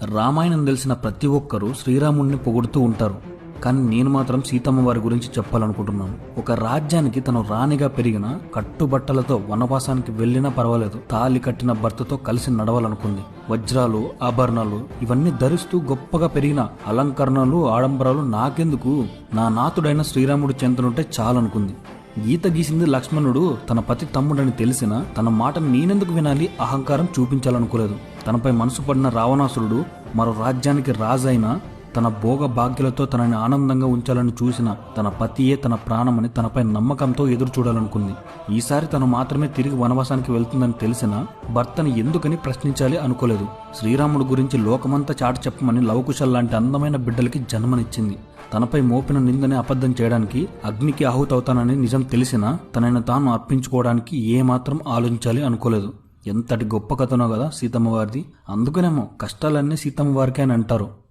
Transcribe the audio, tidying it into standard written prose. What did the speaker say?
రామాయణం తెలిసిన ప్రతి ఒక్కరూ శ్రీరాముడిని పొగుడుతూ ఉంటారు. కానీ నేను మాత్రం సీతమ్మ వారి గురించి చెప్పాలనుకుంటున్నాను. ఒక రాజ్యానికి తను రాణిగా పెరిగిన, కట్టుబట్టలతో వనవాసానికి వెళ్ళినా పర్వాలేదు, తాళి కట్టిన భర్తతో కలిసి నడవాలనుకుంది. వజ్రాలు, ఆభరణాలు ఇవన్నీ ధరిస్తూ గొప్పగా పెరిగిన, అలంకరణలు, ఆడంబరాలు నాకెందుకు, నా నాథుడైన శ్రీరాముడు చెంతనుంటే చాలనుకుంది. గీత గీసింది లక్ష్మణుడు తన పతి తమ్ముడని తెలిసినా తన మాట నేనెందుకు వినాలి అహంకారం చూపించాలనుకోలేదు. తనపై మనసు పడిన రావణాసురుడు మరో రాజ్యానికి రాజైనా తన భోగ భాగ్యాలతో తనని ఆనందంగా ఉంచాలని చూసిన తన పతియే తన ప్రాణమని తనపై నమ్మకంతో ఎదురు చూడాలనుకుంది. ఈసారి తను మాత్రమే తిరిగి వనవాసానికి వెళ్తుందని తెలిసినా భర్తని ఎందుకని ప్రశ్నించాలి అనుకోలేదు. శ్రీరాముడు గురించి లోకమంతా చాటు చెప్పమని లవకుశల్ లాంటి అందమైన బిడ్డలకి జన్మనిచ్చింది. తనపై మోపిన నిందని అబద్ధం చేయడానికి అగ్నికి ఆహుతవుతానని నిజం తెలిసినా తనని తాను అర్పించుకోవడానికి ఏమాత్రం ఆలోచించాలి అనుకోలేదు. ఎంతటి గొప్ప కథనో కదా సీతమ్మ వారిది. అందుకనేమో కష్టాలన్నీ సీతమ్మ వారికి అని అంటారు.